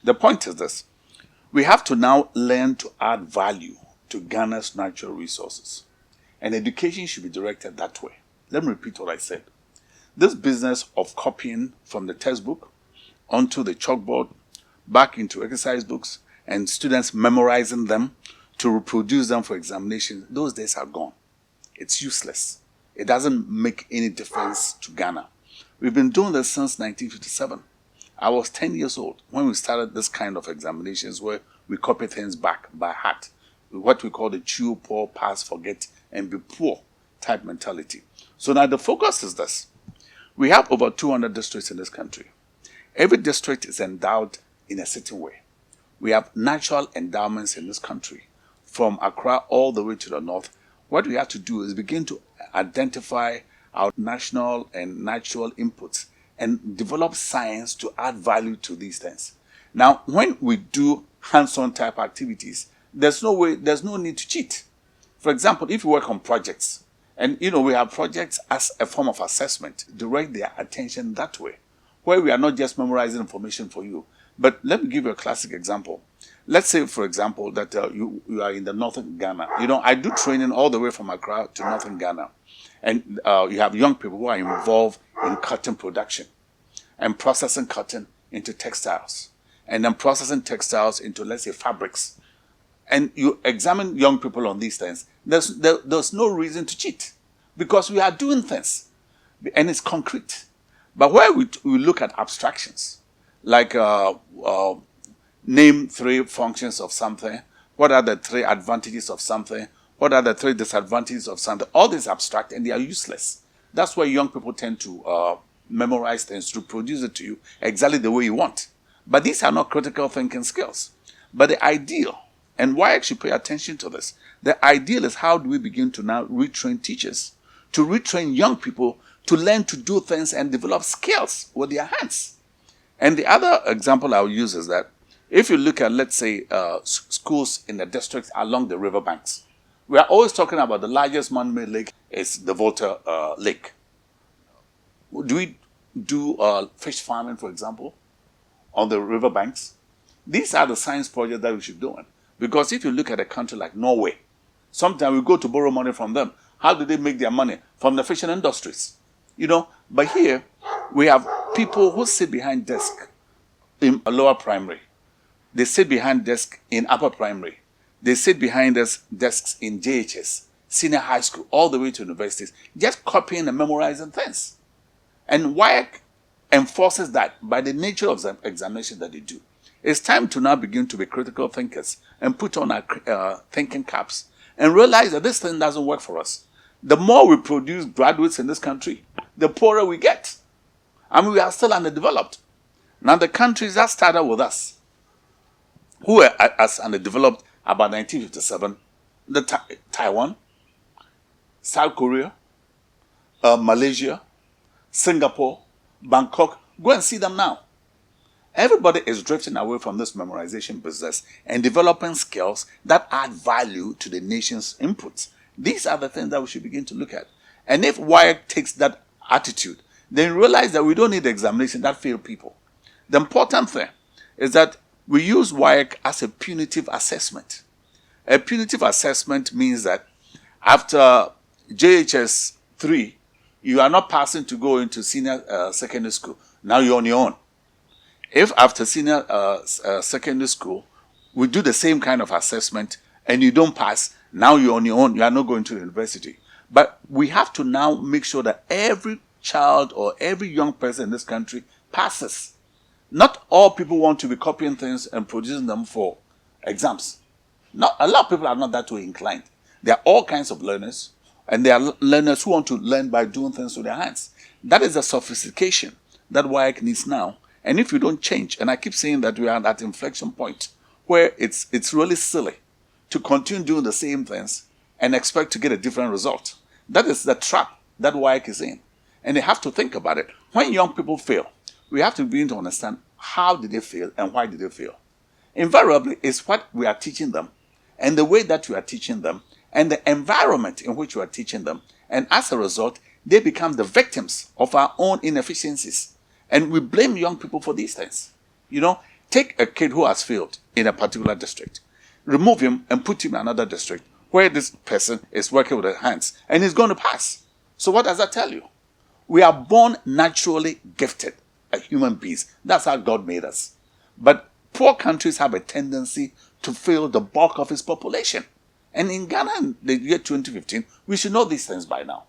The point is this. We have to now learn to add value to Ghana's natural resources. And education should be directed that way. Let me repeat what I said. This business of copying from the textbook onto the chalkboard, back into exercise books, and students memorizing them to reproduce them for examination, those days are gone. It's useless. It doesn't make any difference to Ghana. We've been doing this since 1957. I was 10 years old when we started this kind of examinations where we copy things back by heart, what we call the chew, pour, pass, forget, and be poor type mentality. So now the focus is this. We have over 200 districts in this country. Every district is endowed in a certain way. We have natural endowments in this country, from Accra all the way to the north. What we have to do is begin to identify our national and natural inputs and develop science to add value to these things. Now, when we do hands-on type activities, there's no need to cheat. For example, if you work on projects, and we have projects as a form of assessment, direct their attention that way, where we are not just memorizing information for you. But let me give you a classic example. Let's say, for example, that you are in the northern Ghana. I do training all the way from Accra to northern Ghana. And you have young people who are involved in cotton production and processing cotton into textiles. And then processing textiles into, let's say, fabrics. And you examine young people on these things. There's no reason to cheat because we are doing things. And it's concrete. But where we look at abstractions, like name 3 functions of something, what are the 3 advantages of something, what are the 3 disadvantages of something, all these abstract and they are useless. That's why young people tend to memorize things, to produce it to you exactly the way you want. But these are not critical thinking skills. But the ideal, and why I should pay attention to this, the ideal is how do we begin to now retrain teachers, to retrain young people to learn to do things and develop skills with their hands. And the other example I'll use is that if you look at, let's say, schools in the districts along the riverbanks, we are always talking about the largest man-made lake is the Volta Lake. Do we do fish farming, for example, on the riverbanks? These are the science projects that we should be doing. Because if you look at a country like Norway, sometimes we go to borrow money from them. How do they make their money? From the fishing industries. But here, we have people who sit behind desk in a lower primary. They sit behind desk in upper primary. They sit behind desks in JHS, senior high school, all the way to universities, just copying and memorizing things. And WIAC enforces that by the nature of the examination that they do. It's time to now begin to be critical thinkers and put on our thinking caps and realize that this thing doesn't work for us. The more we produce graduates in this country, the poorer we get. We are still underdeveloped. Now, the countries that started with us, who were as underdeveloped about 1957, Taiwan, South Korea, Malaysia, Singapore, Bangkok, go and see them now. Everybody is drifting away from this memorization business and developing skills that add value to the nation's inputs. These are the things that we should begin to look at. And if WIAC takes that attitude, then realize that we don't need examination that fail people. The important thing is that we use WIAC as a punitive assessment. A punitive assessment means that after JHS 3, you are not passing to go into senior secondary school. Now you're on your own. If after senior secondary school, we do the same kind of assessment and you don't pass, now you're on your own, you are not going to the university. But we have to now make sure that every child or every young person in this country passes. Not all people want to be copying things and producing them for exams. Not, a lot of people are not that way inclined. There are all kinds of learners, and there are learners who want to learn by doing things with their hands. That is the sophistication that WIAC needs now. And if you don't change, and I keep saying that we are at that inflection point where it's really silly to continue doing the same things and expect to get a different result. That is the trap that WIAC is in. And they have to think about it. When young people fail, we have to begin to understand how did they fail and why did they fail. Invariably, it's what we are teaching them and the way that we are teaching them and the environment in which we are teaching them. And as a result, they become the victims of our own inefficiencies. And we blame young people for these things. Take a kid who has failed in a particular district, remove him and put him in another district where this person is working with their hands and he's going to pass. So what does that tell you? We are born naturally gifted as human beings. That's how God made us. But poor countries have a tendency to fail the bulk of its population. And in Ghana in the year 2015, we should know these things by now.